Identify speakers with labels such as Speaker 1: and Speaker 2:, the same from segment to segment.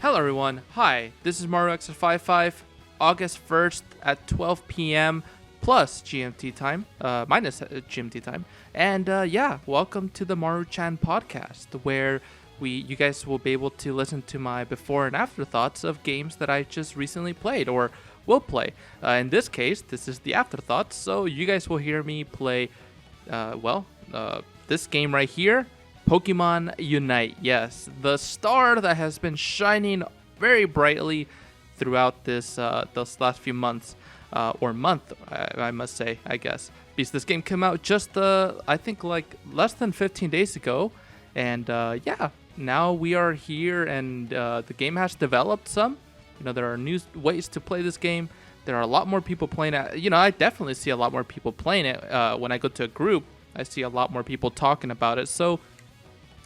Speaker 1: Hello everyone, hi, this is Maru-chan, August 1st at 12 p.m. plus GMT time, minus GMT time, and welcome to the Maru-chan podcast, where you guys will be able to listen to my before and after thoughts of games that I just recently played or will play. In this case, this is the afterthoughts, so you guys will hear me play, this game right here, Pokemon Unite. Yes, the star that has been shining very brightly throughout those last few months, or month, I must say, I guess, because this game came out just I think like less than 15 days ago, and now we are here, and the game has developed some. There are new ways to play this game. There are a lot more people playing it. I definitely see a lot more people playing it. When I go to a group, I see a lot more people talking about it. So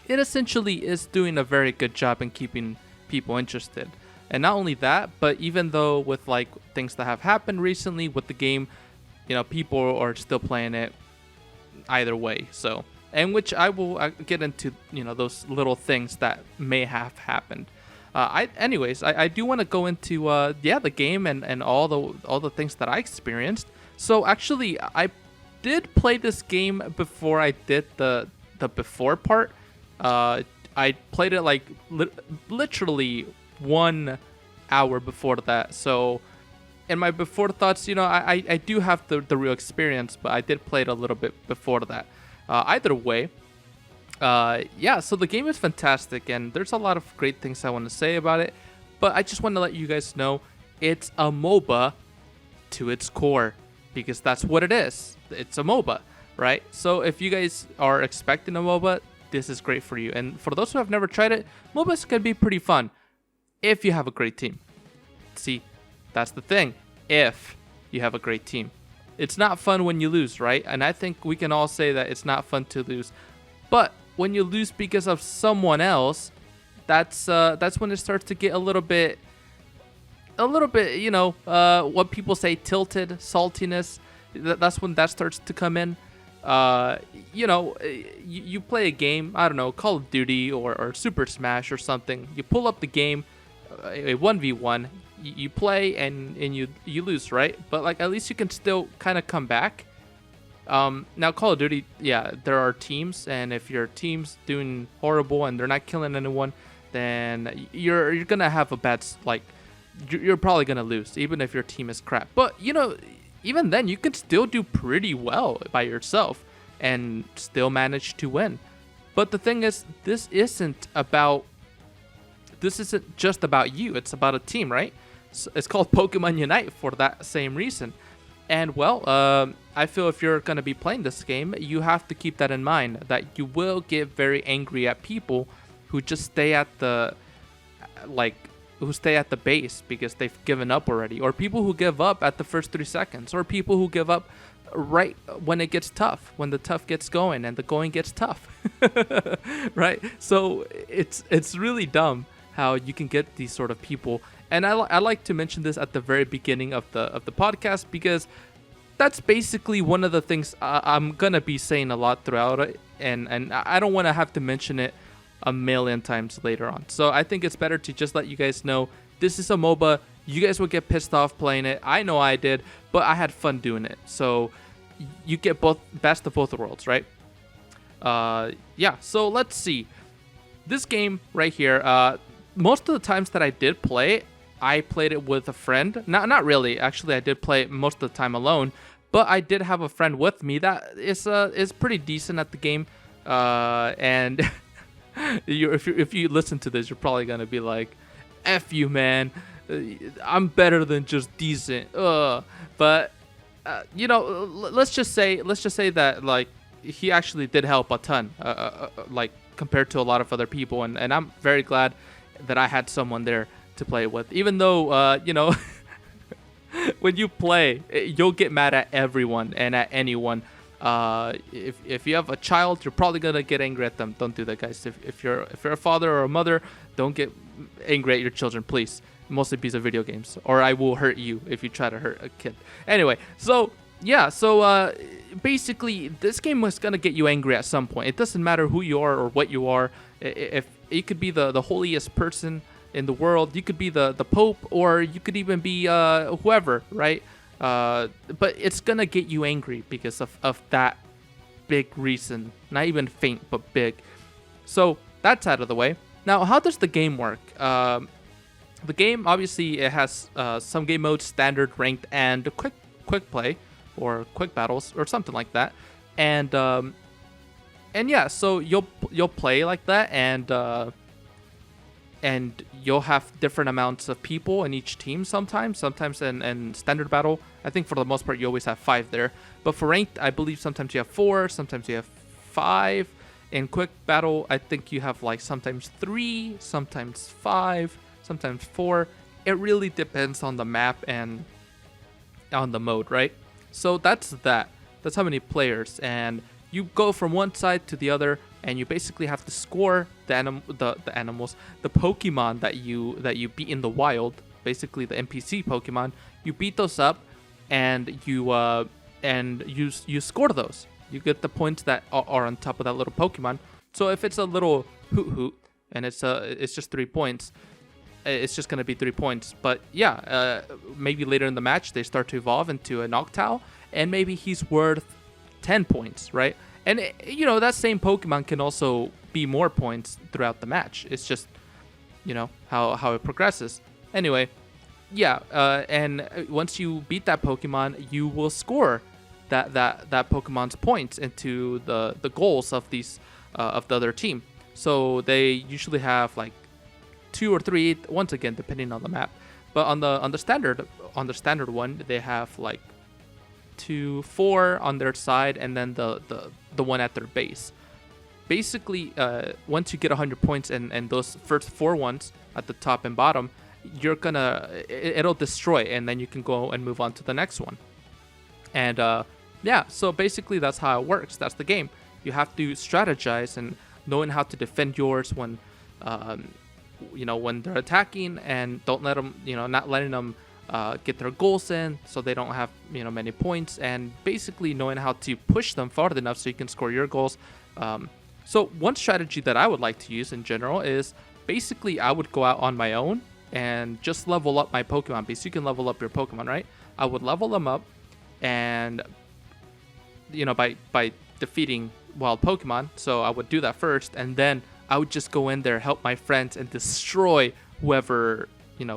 Speaker 1: it essentially is doing a very good job in keeping people interested. And not only that, but even though with like things that have happened recently with the game, people are still playing it either way. So, and which I will get into, those little things that may have happened. I do want to go into the game and all the things that I experienced. So actually, I did play this game before I did the before part. I played it like literally 1 hour before that. So in my before thoughts, I do have the real experience, but I did play it a little bit before that. Either way, so the game is fantastic, and there's a lot of great things I want to say about it. But I just want to let you guys know it's a MOBA to its core, because that's what it is. It's a MOBA, right? So if you guys are expecting a MOBA, this is great for you. And for those who have never tried it, MOBAs can be pretty fun if you have a great team. See, that's the thing. If you have a great team. It's not fun when you lose, right? And I think we can all say that it's not fun to lose. But when you lose because of someone else, that's when it starts to get a little bit, what people say, tilted, saltiness. That's when that starts to come in. You play a game, I don't know, Call of Duty or Super Smash or something. You pull up the game, a 1v1, you play and you lose, right? But like at least you can still kind of come back. Now Call of Duty, there are teams, and if your team's doing horrible and they're not killing anyone, then you're gonna have a bad, you're probably gonna lose, even if your team is crap. But even then, you can still do pretty well by yourself and still manage to win. But the thing is, this isn't just about you. It's about a team, right? So it's called Pokemon Unite for that same reason. And I feel if you're going to be playing this game, you have to keep that in mind, that you will get very angry at people who just stay at the base because they've given up already, or people who give up at the first 3 seconds, or people who give up right when it gets tough, when the tough gets going and the going gets tough. Right? So it's really dumb how you can get these sort of people. And I like to mention this at the very beginning of the podcast, because that's basically one of the things I'm gonna be saying a lot throughout it, and I don't want to have to mention it a million times later on. So I think it's better to just let you guys know this is a MOBA. You guys will get pissed off playing it. I know I did, but I had fun doing it. So you get best of both worlds, right? So let's see. This game right here, most of the times that I did play, I played it with a friend. Not really. Actually, I did play it most of the time alone, but I did have a friend with me that is pretty decent at the game. And if you listen to this, you're probably gonna be like, "F you, man! I'm better than just decent." But let's just say that like he actually did help a ton, like compared to a lot of other people, and I'm very glad that I had someone there to play with. Even though when you play, you'll get mad at everyone and at anyone. If you have a child, you're probably gonna get angry at them. Don't do that, guys. If you're a father or a mother, don't get angry at your children, please. Mostly because of video games, or I will hurt you if you try to hurt a kid. Anyway, so basically, this game was gonna get you angry at some point. It doesn't matter who you are or what you are. If it could be the holiest person in the world. You could be the Pope, or you could even be whoever, right? But it's gonna get you angry because of that big reason. Not even faint, but big. So that's out of the way. Now, how does the game work? The game, obviously, it has some game modes: standard, ranked, and quick play, or quick battles, or something like that. And yeah, so you'll play like that, and you'll have different amounts of people in each team. Sometimes in standard battle, I think for the most part you always have 5 there. But for ranked, I believe sometimes you have 4, sometimes you have 5. In quick battle, I think you have like sometimes 3, sometimes 5, sometimes 4. It really depends on the map and on the mode, right? So that's how many players, and you go from one side to the other, and you basically have to score the animals, the Pokemon that you beat in the wild, basically the NPC Pokemon. You beat those up, and you score those. You get the points that are on top of that little Pokemon. So if it's a little Hoot, and it's just 3 points, it's just gonna be 3 points. But yeah, maybe later in the match they start to evolve into a Noctowl, and maybe he's worth 10 points, right? And that same Pokemon can also be more points throughout the match. It's just how it progresses. Anyway, yeah, and once you beat that Pokemon, you will score that Pokemon's points into the goals of these of the other team. So they usually have like 2 or 3, once again depending on the map. But on the standard one, they have like 2, 4 on their side, and then the one at their base. Basically, once you get 100 points and those first 4 ones at the top and bottom, it'll destroy, and then you can go and move on to the next one. And yeah, so basically that's how it works. That's the game. You have to strategize and knowing how to defend yours when when they're attacking, and don't let them, not letting them get their goals in so they don't have many points, and basically knowing how to push them far enough so you can score your goals. So one strategy that I would like to use in general is basically I would go out on my own and just level up my Pokemon, because you can level up your Pokemon, right? I would level them up, and by defeating wild Pokemon. So I would do that first, and then I would just go in there, help my friends, and destroy whoever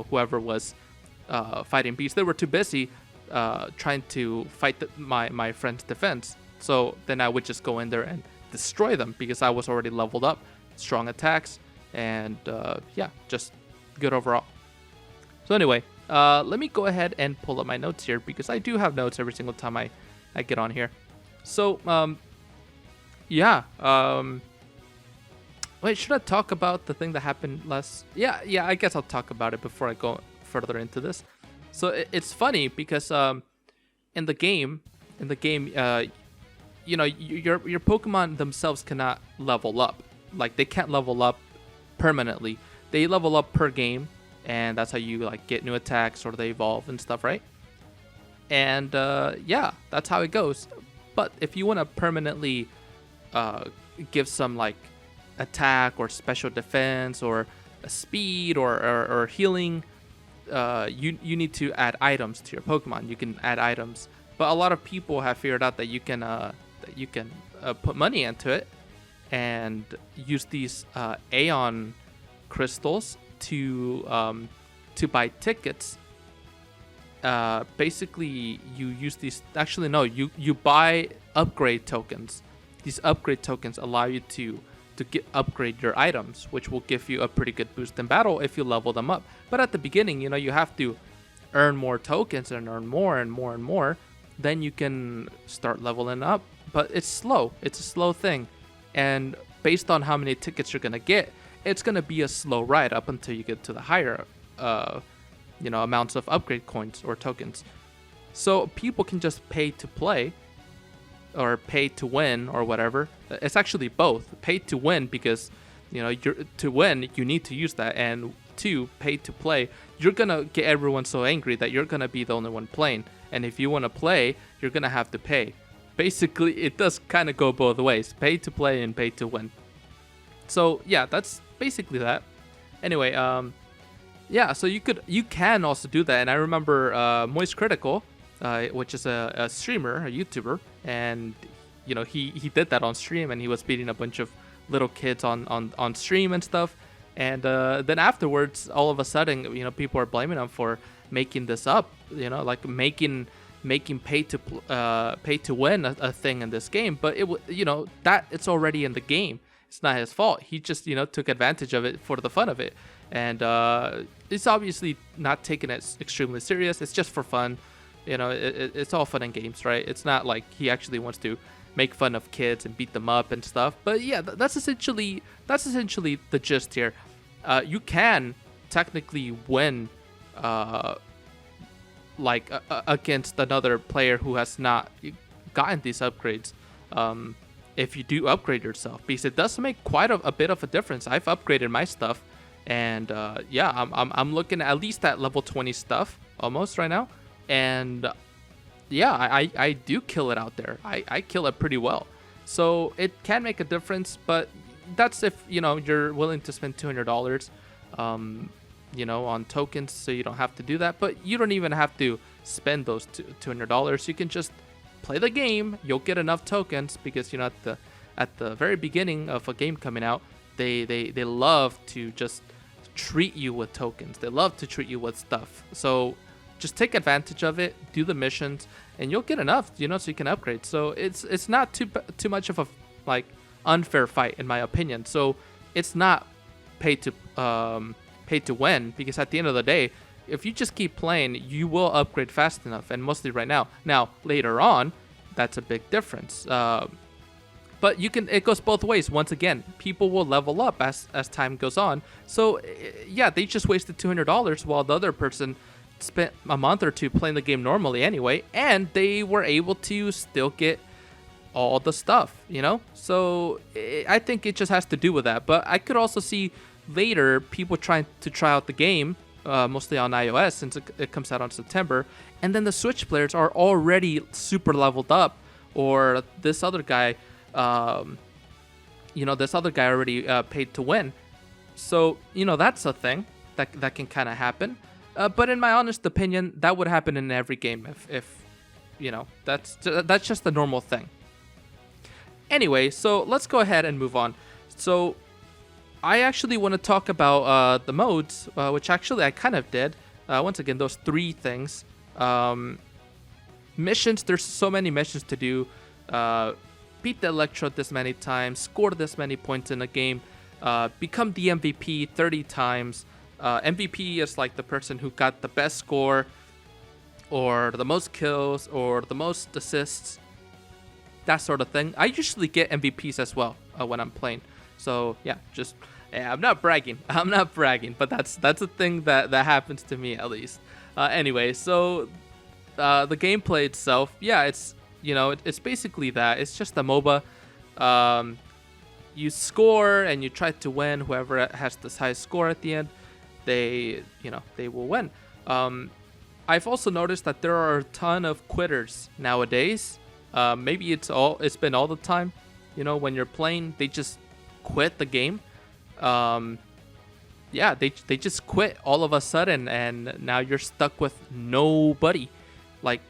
Speaker 1: was fighting beasts. They were too busy trying to fight my friend's defense. So then I would just go in there and destroy them, because I was already leveled up, strong attacks, and yeah, just good overall. So anyway, let me go ahead and pull up my notes here, because I do have notes every single time I get on here. So yeah, wait, should I talk about the thing that happened last? Yeah, I guess I'll talk about it before I go further into this. So it's funny because in the game, your Pokemon themselves cannot level up. Like, they can't level up permanently. They level up per game, and that's how you like get new attacks, or they evolve and stuff, right? And yeah, that's how it goes. But if you want to permanently give some like attack or special defense or a speed or healing, you need to add items to your Pokemon. You can add items, but a lot of people have figured out that you can put money into it and use these Aeon crystals to buy tickets. Basically, you use these. Actually, no, you buy upgrade tokens. These upgrade tokens allow you to upgrade your items, which will give you a pretty good boost in battle if you level them up. But at the beginning, you have to earn more tokens and earn more and more and more. Then you can start leveling up. But it's slow. It's a slow thing. And based on how many tickets you're going to get, it's going to be a slow ride up until you get to the higher amounts of upgrade coins or tokens. So people can just pay to play or pay to win or whatever. It's actually both. Pay to win because to win you need to use that, and to pay to play, you're gonna get everyone so angry that you're gonna be the only one playing, and if you want to play, you're gonna have to pay. Basically, it does kind of go both ways: pay to play and pay to win. So yeah, that's basically that. Anyway, Yeah, so you can also do that, and I remember Moist Critical, which is a streamer, a YouTuber, and he did that on stream, and he was beating a bunch of little kids on stream and stuff, and then afterwards, all of a sudden, people are blaming him for making this up, like making pay to win a thing in this game, but that it's already in the game. It's not his fault. He just took advantage of it for the fun of it. And it's obviously not taking it extremely serious. It's just for fun. It's all fun and games, right? It's not like he actually wants to make fun of kids and beat them up and stuff. But yeah, that's essentially the gist here. You can technically win against another player who has not gotten these upgrades if you do upgrade yourself, because it does make quite a bit of a difference. I've upgraded my stuff. And I'm looking at least at level 20 stuff almost right now, and yeah, I do kill it out there. I kill it pretty well, so it can make a difference. But that's if you're willing to spend $200 on tokens, so you don't have to do that. But you don't even have to spend those $200. You can just play the game. You'll get enough tokens because at the very beginning of a game coming out, they love to just treat you with tokens. They love to treat you with stuff. So just take advantage of it, do the missions, and you'll get enough, so you can upgrade. So it's not too much of a unfair fight in my opinion. So it's not pay to win, because at the end of the day, if you just keep playing, you will upgrade fast enough, and mostly right now. Now later on, that's a big difference. But it goes both ways. Once again, people will level up as time goes on. So yeah, they just wasted $200 while the other person spent a month or two playing the game normally anyway, and they were able to still get all the stuff, So I think it just has to do with that. But I could also see later people trying to try out the game, mostly on iOS since it comes out on September, and then the Switch players are already super leveled up, or this other guy. This other guy already paid to win. So, that's a thing that can kind of happen. But in my honest opinion, that would happen in every game if that's just the normal thing. Anyway, so let's go ahead and move on. So I actually want to talk about the modes, which actually I kind of did. Once again, those 3 things. Missions, there's so many missions to do. Beat the Electrode this many times, score this many points in a game, become the MVP 30 times. MVP is like the person who got the best score, or the most kills, or the most assists, that sort of thing. I usually get MVPs as well when I'm playing. So yeah, I'm not bragging. But that's a thing that happens to me at least. Anyway, so the gameplay itself, yeah, it's basically that. It's just a MOBA. You score and you try to win. Whoever has the highest score at the end, they will win. I've also noticed that there are a ton of quitters nowadays. Maybe it's been all the time. When you're playing, they just quit the game. They just quit all of a sudden, and now you're stuck with nobody. Like,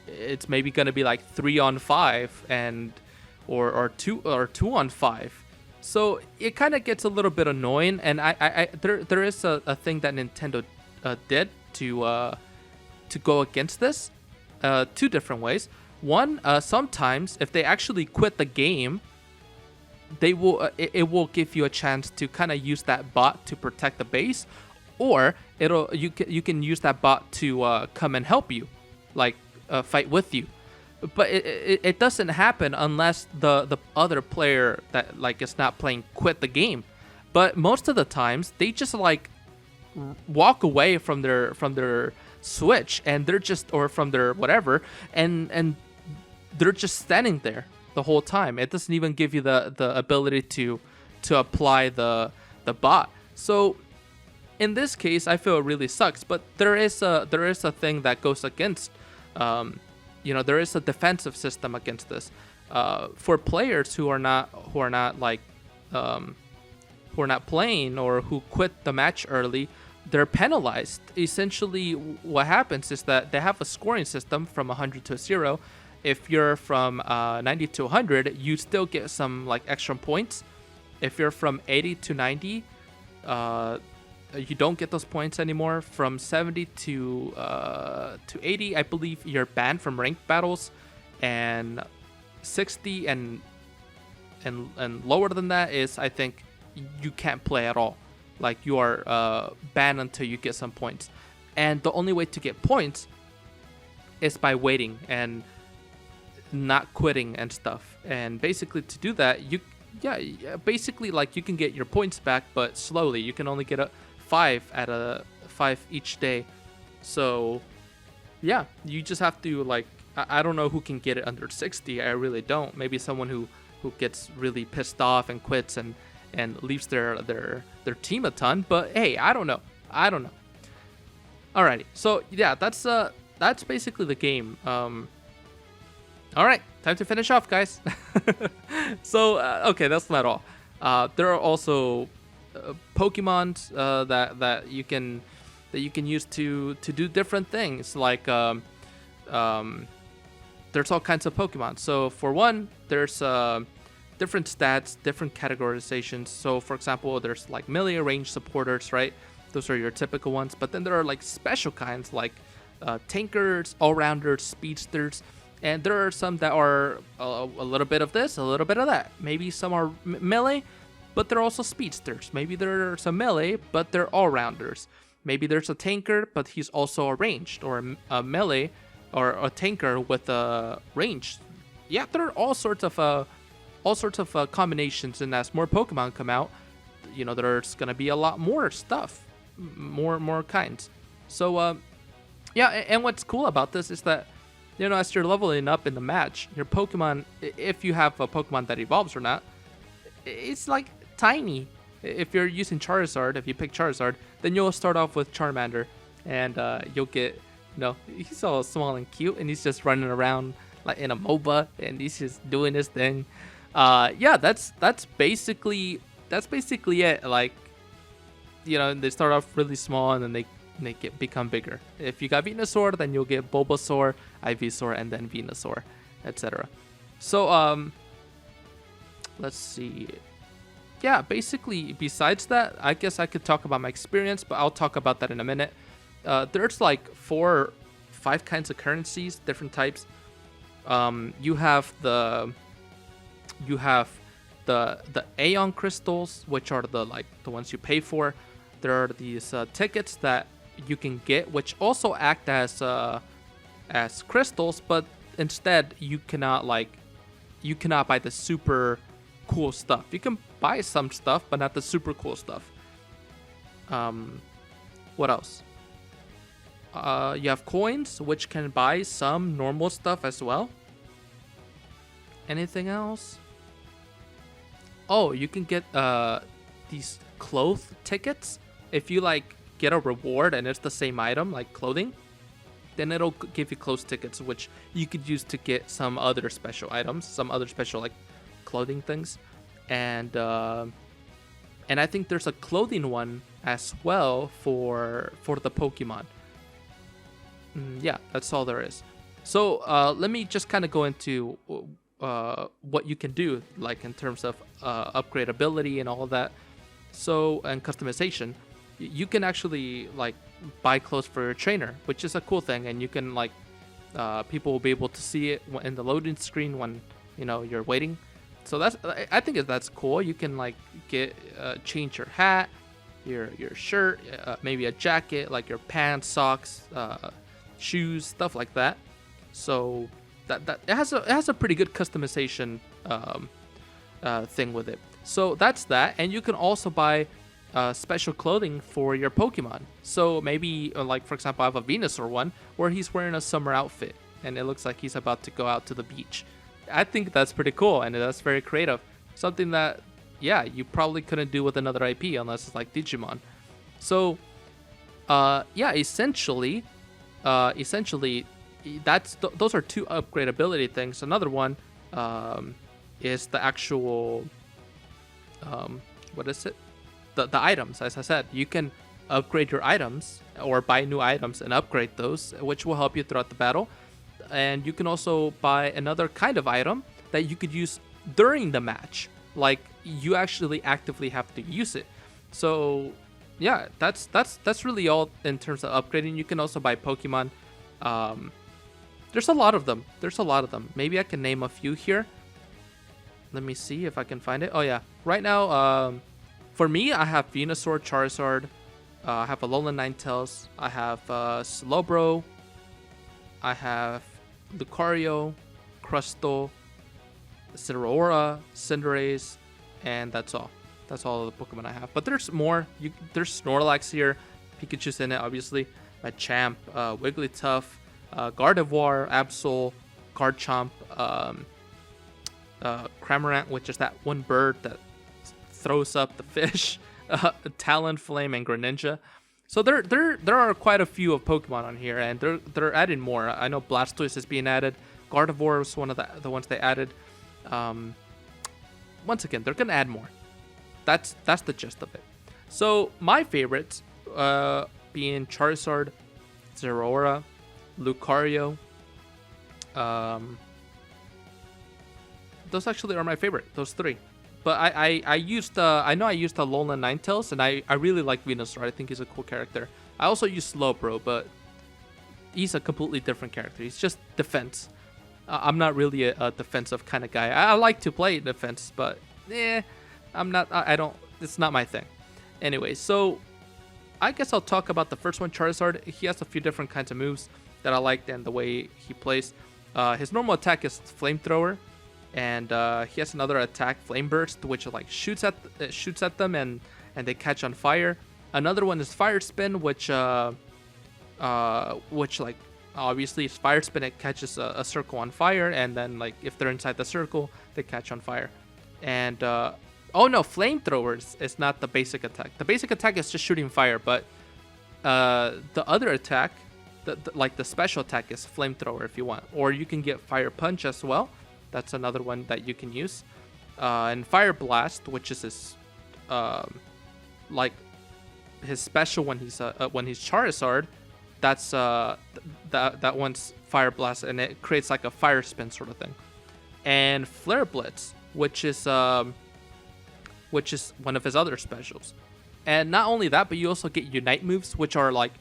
Speaker 1: it's maybe gonna be like 3-on-5 or 2-on-5. So it kind of gets a little bit annoying, and there is a thing that Nintendo did to go against this. 2 different ways. One, sometimes if they actually quit the game, they will it will give you a chance to kind of use that bot to protect the base, or you can use that bot to come and help you, like fight with you. But it doesn't happen unless the other player that is not playing quit the game. But most of the times they just walk away from their Switch, and they're just, or from their whatever, and they're just standing there the whole time. It doesn't even give you the ability to apply the bot. So in this case, I feel it really sucks. But there is a thing that goes against. There is a defensive system against this. For players who are not playing, or who quit the match early, they're penalized. Essentially, what happens is that they have a scoring system from 100 to 0. If you're from 90 to 100, you still get some like extra points. If you're from 80 to 90, you don't get those points anymore. From 70 to 80, I believe you're banned from ranked battles, and 60 and lower than that is, I think, you can't play at all. Like, you are banned until you get some points. And the only way to get points is by waiting and not quitting and stuff. And basically, to do that, basically, like, you can get your points back, but slowly. You can only get a 5 at a 5 each day. So yeah, you just have to, like, I don't know who can get it under 60. I really don't. Maybe someone who gets really pissed off and quits and leaves their team a ton. But hey, I don't know. Alrighty, so yeah, that's basically the game. All right, time to finish off, guys. So okay, that's not all. There are also Pokemon that you can use to do different things. Like there's all kinds of Pokemon. So for one, there's different stats, different categorizations. So for example, there's like melee range supporters, right? Those are your typical ones. But then there are like special kinds like tankers, all-rounders, speedsters. And there are some that are a little bit of this, a little bit of that. Maybe some are melee, but they're also speedsters. Maybe there are some melee, but they're all-rounders. Maybe there's a tanker, but he's also a ranged, or a melee, or a tanker with a range. Yeah, there are all sorts of combinations, and as more Pokemon come out, you know, there's gonna be a lot more stuff, more kinds. So yeah, and what's cool about this is that, you know, as you're leveling up in the match, your Pokemon, if you have a Pokemon that evolves or not, it's like tiny. If you're using Charizard, if you pick Charizard, then you'll start off with Charmander, and you'll get, you know, he's all small and cute, and he's just running around like in a MOBA, and he's just doing his thing. Yeah, that's basically it. Like, you know, they start off really small, and then they become bigger. If you got Venusaur, then you'll get Bulbasaur, Ivysaur, and then Venusaur, etc. So let's see. Yeah, basically, besides that, I guess I could talk about my experience, but I'll talk about that in a minute. There's like 4 or 5 kinds of currencies, different types. You have the Aeon crystals, which are the ones you pay for. There are these tickets that you can get, which also act as crystals, but instead you cannot buy the super cool stuff. You can buy some stuff, but not the super cool stuff. What else? You have coins, which can buy some normal stuff as well. Anything else? Oh, you can get these clothes tickets. If you get a reward and it's the same item, like clothing, then it'll give you clothes tickets, which you could use to get some other special items, some other special clothing things. And I think there's a clothing one as well for the Pokemon. Yeah, that's all there is. So let me just kind of go into what you can do, in terms of upgradability and all of that. So, and customization, you can actually buy clothes for your trainer, which is a cool thing, and you can people will be able to see it in the loading screen when you're waiting. So I think that's cool. You can get change your hat, your shirt, maybe a jacket, your pants, socks, shoes, stuff like that. So that it has a pretty good customization thing with it. So that's that, and you can also buy special clothing for your Pokemon. So maybe for example, I have a Venusaur one where he's wearing a summer outfit, and it looks like he's about to go out to the beach. I think that's pretty cool, and that's very creative. Something that, yeah, you probably couldn't do with another IP unless it's like Digimon. So, yeah, essentially, those are 2 upgradability things. Another one is the actual, what is it? The items. As I said, you can upgrade your items or buy new items and upgrade those, which will help you throughout the battle. And you can also buy another kind of item that you could use during the match, like you actually actively have to use it. So yeah, that's really all in terms of upgrading. You can also buy Pokemon. There's a lot of them. Maybe I can name a few here. Let me see if I can find it. Oh yeah, right now, for me, I have Venusaur, Charizard. I have Alolan Ninetales. I have Slowbro. I have Lucario, Crustle, Zeraora, Cinderace, and that's all. That's all of the Pokemon I have. But there's more. There's Snorlax here. Pikachu's in it, obviously. Machamp, Wigglytuff, Gardevoir, Absol, Garchomp, Cramorant, which is that one bird that throws up the fish, Talonflame, and Greninja. So there are quite a few of Pokemon on here, and they're adding more. I know Blastoise is being added. Gardevoir was one of the ones they added. Once again, they're gonna add more. That's the gist of it. So my favorites, being Charizard, Zeraora, Lucario. Those actually are my favorite. Those three. But I used Alolan Ninetales, and I really like Venusaur. I think he's a cool character. I also use Slowbro, but he's a completely different character. He's just defense. I'm not really a defensive kind of guy. I like to play defense, but I'm not. I don't. It's not my thing. Anyway, so I guess I'll talk about the first one, Charizard. He has a few different kinds of moves that I liked and the way he plays. His normal attack is Flamethrower. And he has another attack, Flame Burst, which like shoots at them and they catch on fire. Another one is Fire Spin, which like obviously is Fire Spin. It catches a circle on fire, and then like if they're inside the circle, they catch on fire. And oh no, Flamethrower is not the basic attack. The basic attack is just shooting fire, but the other attack, the special attack is Flamethrower if you want, or you can get Fire Punch as well. That's another one that you can use. And Fire Blast, which is his, like his special when he's Charizard. That's that one's Fire Blast, and it creates like a Fire Spin sort of thing. And Flare Blitz, which is one of his other specials. And not only that, but you also get Unite moves, which are like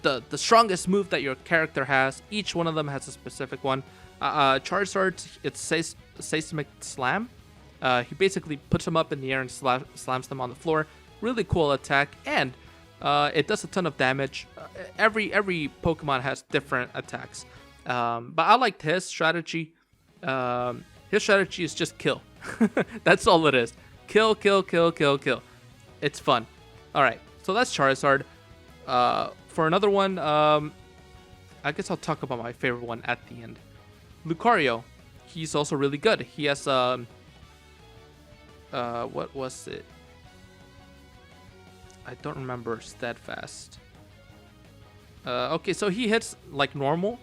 Speaker 1: the strongest move that your character has. Each one of them has a specific one. Charizard, it's Seismic Slam. He basically puts them up in the air and slams them on the floor. Really cool attack, and it does a ton of damage. Every Pokemon has different attacks, but I liked his strategy. His strategy is just kill. That's all it is. Kill. It's fun. All right, so that's Charizard. For another one, I guess I'll talk about my favorite one at the end. Lucario, he's also really good. He has what was it? I don't remember. Steadfast. Okay, so he hits like normal,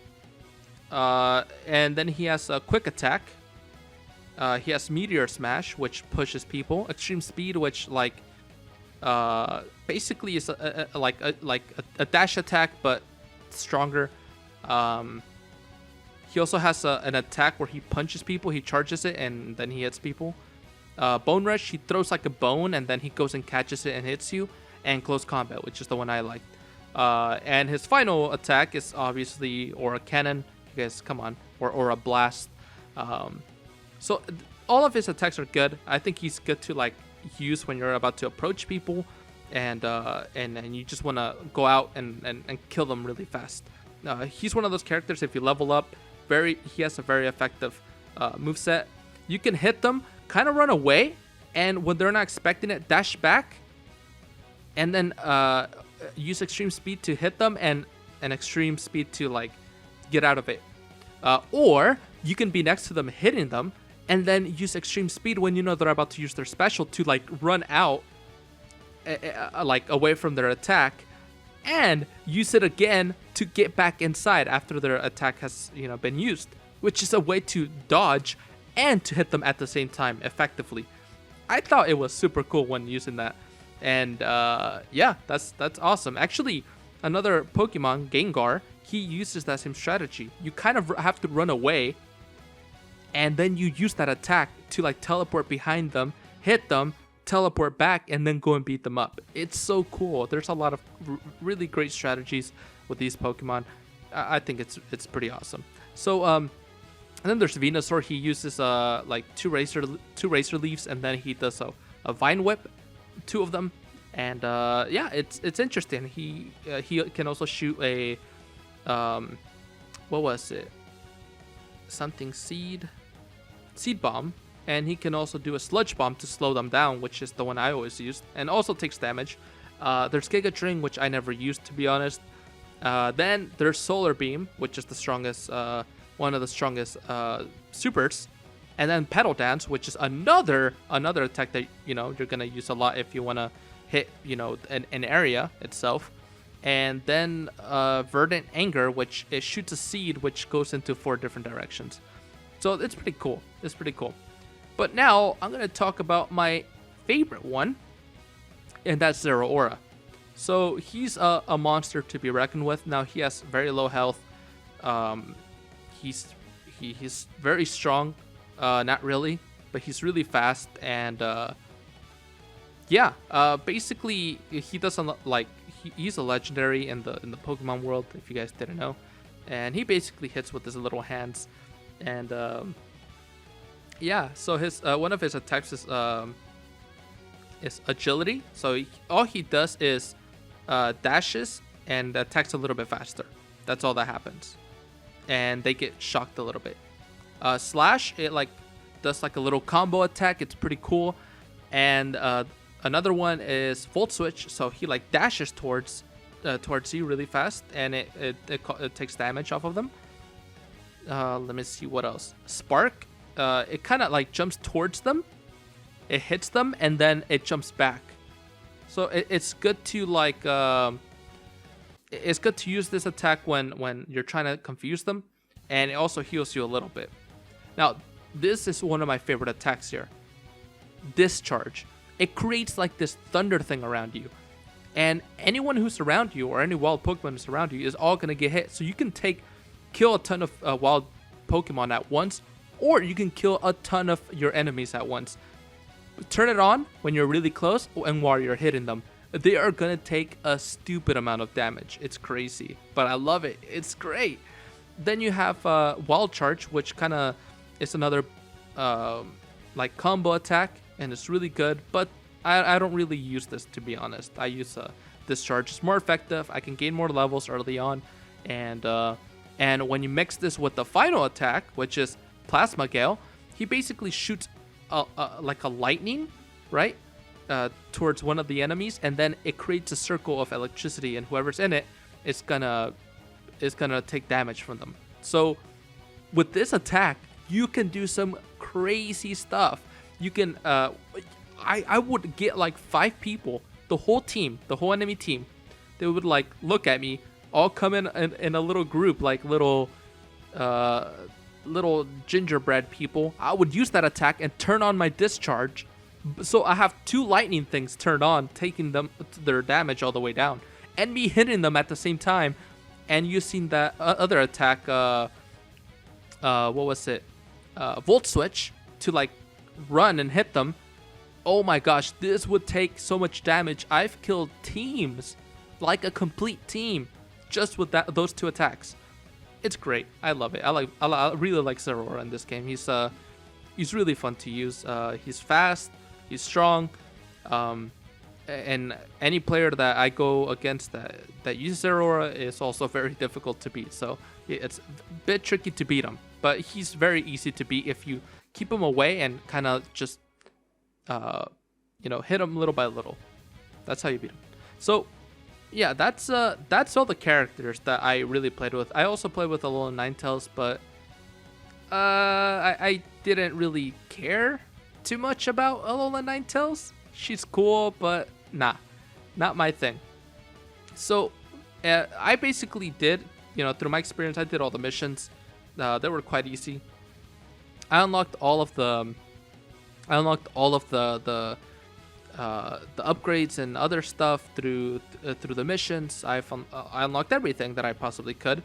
Speaker 1: and then he has a quick attack. He has Meteor Smash, which pushes people. Extreme Speed, which like basically is like a dash attack but stronger. He also has an attack where he punches people, he charges it, and then he hits people. Bone Rush, he throws like a bone, and then he goes and catches it and hits you. And Close Combat, which is the one I liked. And his final attack is obviously Aura Cannon. You guys, come on. Or Aura Blast. So all of his attacks are good. I think he's good to like use when you're about to approach people. And you just want to go out and kill them really fast. He's one of those characters, if you level up, he has a very effective moveset. You can hit them, kind of run away, and when they're not expecting it, dash back, and then use Extreme Speed to hit them, and Extreme Speed to like get out of it. Or you can be next to them hitting them, and then use Extreme Speed when you know they're about to use their special to like run out, like away from their attack, and use it again to get back inside after their attack has been used, which is a way to dodge and to hit them at the same time effectively. I thought it was super cool when using that, And yeah, that's awesome. Actually, another Pokemon, Gengar, he uses that same strategy. You kind of have to run away, and then you use that attack to like teleport behind them, hit them, teleport back, and then go and beat them up. It's so cool. There's a lot of really great strategies with these Pokemon. I think it's pretty awesome. So and then there's Venusaur. He uses like two razor leaves, and then he does a Vine Whip, 2 of them, and yeah, it's interesting. He can also shoot a what was it? Something seed bomb, and he can also do a sludge bomb to slow them down, which is the one I always used, and also takes damage. There's Giga Drain, which I never used, to be honest. Then there's Solar Beam, which is the strongest, one of the strongest supers, and then Petal Dance, which is another attack that you're gonna use a lot if you wanna hit an area itself. And then Verdant Anger, which it shoots a seed which goes into 4 different directions. So it's pretty cool. But now I'm gonna talk about my favorite one, and that's Zeraora. So he's a monster to be reckoned with. Now he has very low health. He's very strong. Not really, but he's really fast. And yeah, basically he doesn't like. He's a legendary in the Pokemon world, if you guys didn't know. And he basically hits with his little hands. And yeah, so his one of his attacks is agility. So all he does is dashes and attacks a little bit faster. That's all that happens, and they get shocked a little bit. Slash, it like does like a little combo attack. It's pretty cool. And another one is Volt Switch. So he like dashes towards you really fast, and it takes damage off of them. Let me see what else. Spark, it kind of like jumps towards them, it hits them, and then it jumps back. So it's good to like it's good to use this attack when you're trying to confuse them, and it also heals you a little bit. Now this is one of my favorite attacks here. Discharge. It creates like this thunder thing around you, and anyone who's around you or any wild Pokemon who's around you is all gonna get hit. So you can kill a ton of wild Pokemon at once, or you can kill a ton of your enemies at once. Turn it on when you're really close, and while you're hitting them, they are gonna take a stupid amount of damage. It's crazy, but I love it. It's great. Then you have Wild Charge, which kind of is another like combo attack, and it's really good. But I don't really use this, to be honest. I use Discharge. It's more effective. I can gain more levels early on, and when you mix this with the final attack, which is Plasma Gale, he basically shoots like a lightning, right, towards one of the enemies, and then it creates a circle of electricity, and whoever's in it is gonna take damage from them. So with this attack, you can do some crazy stuff. You can I would get like 5 people, the whole enemy team. They would like look at me, all come in a little group, like little gingerbread people. I would use that attack and turn on my discharge, so I have 2 lightning things turned on, taking them their damage all the way down, and me hitting them at the same time, and using that other attack, what was it, Volt Switch, to like run and hit them. Oh my gosh, this would take so much damage. I've killed teams, like a complete team, just with those 2 attacks. It's great. I love it. I really like Zeraora in this game. He's really fun to use. He's fast. He's strong. And any player that I go against that uses Zeraora is also very difficult to beat. So it's a bit tricky to beat him. But he's very easy to beat if you keep him away and kind of just hit him little by little. That's how you beat him. So yeah, that's all the characters that I really played with. I also played with Alola Ninetales, but I didn't really care too much about Alola Ninetales. She's cool, but not my thing. So I basically did, through my experience, I did all the missions. They were quite easy. I unlocked all of the the upgrades and other stuff through the missions. I unlocked everything that I possibly could,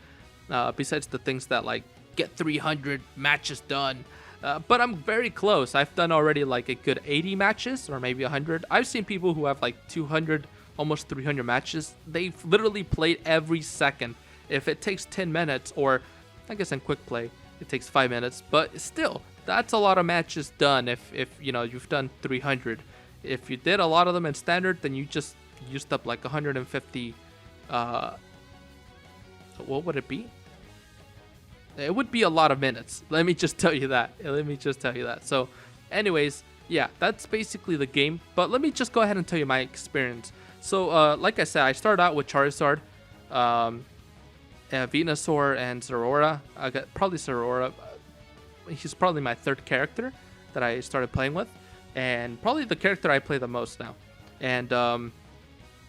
Speaker 1: besides the things that like get 300 matches done. But I'm very close. I've done already like a good 80 matches or maybe 100. I've seen people who have like 200, almost 300 matches. They've literally played every second. If it takes 10 minutes, or I guess in quick play it takes 5 minutes, but still, that's a lot of matches done. If you know you've done 300, if you did a lot of them in standard, then you just used up like 150. What would it be? It would be a lot of minutes. Let me just tell you that. So, anyways, yeah, that's basically the game. But let me just go ahead and tell you my experience. So, like I said, I started out with Charizard, Venusaur, and Zeraora. I got probably Zeraora. He's probably my third character that I started playing with, and probably the character I play the most now. And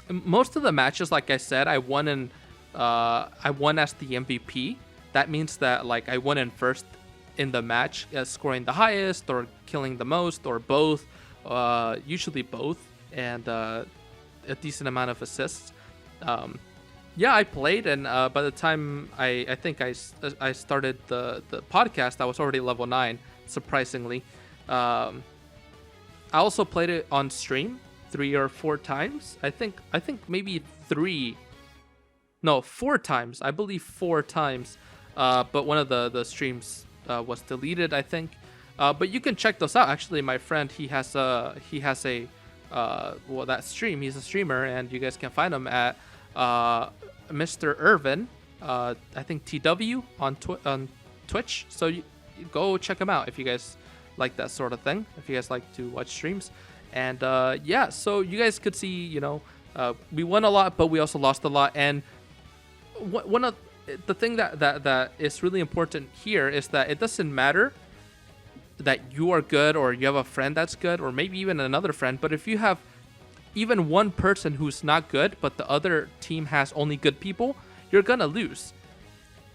Speaker 1: most of the matches, like I said, I won as the MVP. That means that like I won in first in the match, scoring the highest or killing the most or both, usually both, and a decent amount of assists. Yeah, I played, and by the time I think I started the podcast, I was already level 9, surprisingly. I also played it on stream 3 or 4 times. I think maybe 4 times. I believe 4 times. But one of the streams was deleted, I think. But you can check those out. Actually, my friend, he has a that stream. He's a streamer, and you guys can find him at Mr. Irvin. I think TW on Twitch. So you go check him out if you guys like that sort of thing. If you guys like to watch streams, and yeah, so you guys could see, we won a lot, but we also lost a lot. And one of the thing that is really important here is that it doesn't matter that you are good or you have a friend that's good or maybe even another friend, but if you have even one person who's not good but the other team has only good people, you're gonna lose.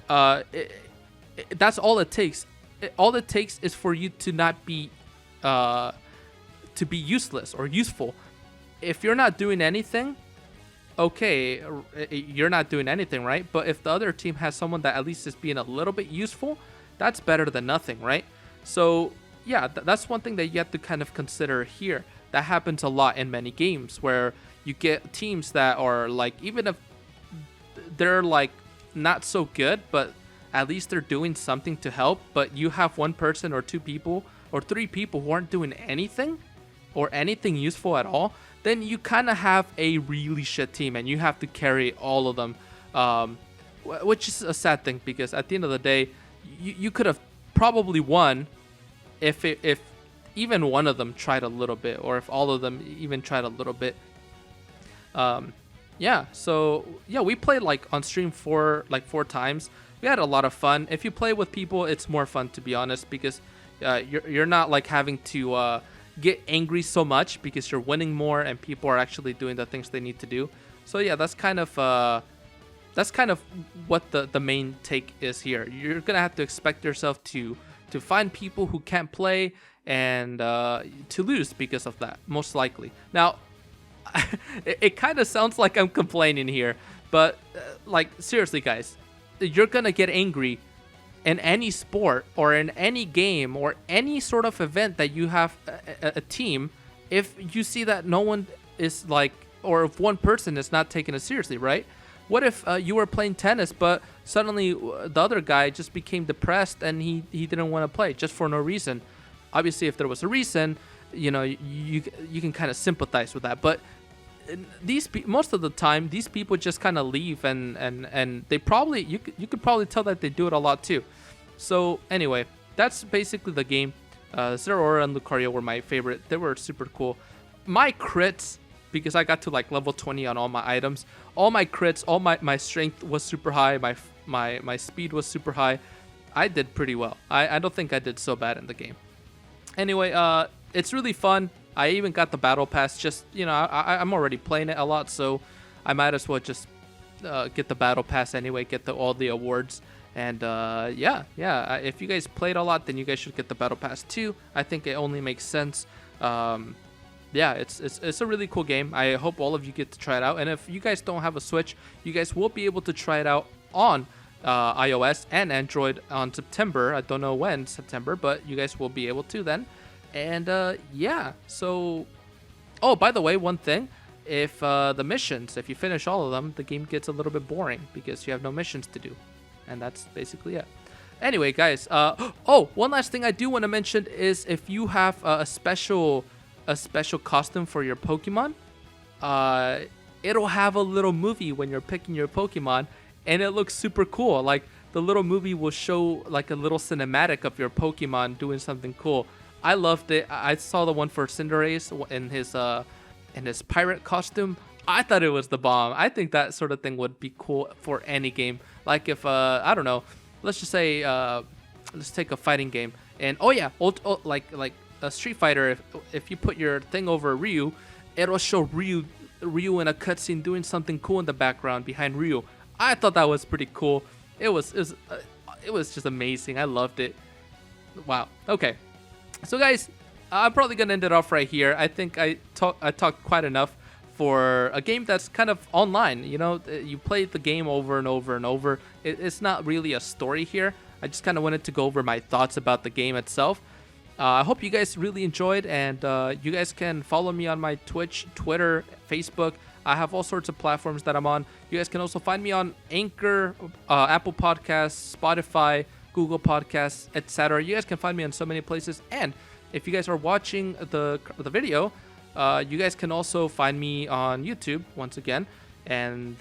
Speaker 1: That's all it takes. All it takes is for you to not be to be useless or useful. If you're not doing anything, okay, you're not doing anything, right? But if the other team has someone that at least is being a little bit useful, that's better than nothing, right? So yeah, that's one thing that you have to kind of consider here. That happens a lot in many games where you get teams that are like, even if they're like not so good, but at least they're doing something to help, but you have one person or 2 people or 3 people who aren't doing anything or anything useful at all, then you kind of have a really shit team and you have to carry all of them, which is a sad thing because at the end of the day, you could have probably won if even one of them tried a little bit, or if all of them even tried a little bit. Yeah, so yeah, we played like on stream 4 times. We had a lot of fun. If you play with people, it's more fun, to be honest, because you're not like having to get angry so much because you're winning more and people are actually doing the things they need to do. So yeah, that's kind of what the main take is here. You're gonna have to expect yourself to find people who can't play and to lose because of that, most likely. Now, it kind of sounds like I'm complaining here, but like seriously, guys, you're gonna get angry in any sport or in any game or any sort of event that you have a team if you see that no one is like, or if one person is not taking it seriously, right? What if you were playing tennis but suddenly the other guy just became depressed and he didn't want to play just for no reason? Obviously, if there was a reason, you can kind of sympathize with that, but most of the time these people just kind of leave and they probably, you could probably tell that they do it a lot too. So anyway, that's basically the game. Zeraora and Lucario were my favorite. They were super cool. My crits, because I got to like level 20 on all my items, all my crits, all my strength was super high, my speed was super high. I did pretty well. I don't think I did so bad in the game. Anyway, it's really fun. I even got the battle pass. Just, I'm already playing it a lot, so I might as well just get the battle pass anyway, get all the awards. And yeah, if you guys played a lot, then you guys should get the battle pass too. I think it only makes sense. yeah, it's a really cool game. I hope all of you get to try it out. And if you guys don't have a Switch, you guys will be able to try it out on iOS and Android on September. I don't know when September, but you guys will be able to then. And yeah, so oh, by the way, one thing, if the missions, if you finish all of them, the game gets a little bit boring because you have no missions to do. And that's basically it. Anyway, guys, oh, one last thing I do want to mention is if you have a special costume for your Pokemon, it'll have a little movie when you're picking your Pokemon, and it looks super cool. Like, the little movie will show like a little cinematic of your Pokemon doing something cool. I loved it. I saw the one for Cinderace in his pirate costume. I thought it was the bomb. I think that sort of thing would be cool for any game. Like if I don't know, let's just say let's take a fighting game, and oh yeah, like a Street Fighter. If you put your thing over Ryu, it'll show Ryu in a cutscene doing something cool in the background behind Ryu. I thought that was pretty cool. It was just amazing. I loved it. Wow. Okay. So guys, I'm probably gonna end it off right here. I think I talked quite enough for a game that's kind of online. You know, you play the game over and over and over. It's not really a story here. I just kind of wanted to go over my thoughts about the game itself. I hope you guys really enjoyed, and you guys can follow me on my Twitch, Twitter, Facebook. I have all sorts of platforms that I'm on. You guys can also find me on Anchor, Apple Podcasts, Spotify, Google Podcasts, etc. You guys can find me on so many places. And if you guys are watching the video, you guys can also find me on YouTube once again. And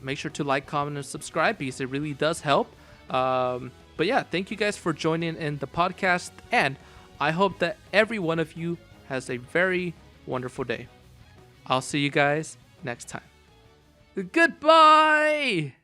Speaker 1: make sure to like, comment, and subscribe because it really does help. But yeah, thank you guys for joining in the podcast. And I hope that every one of you has a very wonderful day. I'll see you guys next time. Goodbye!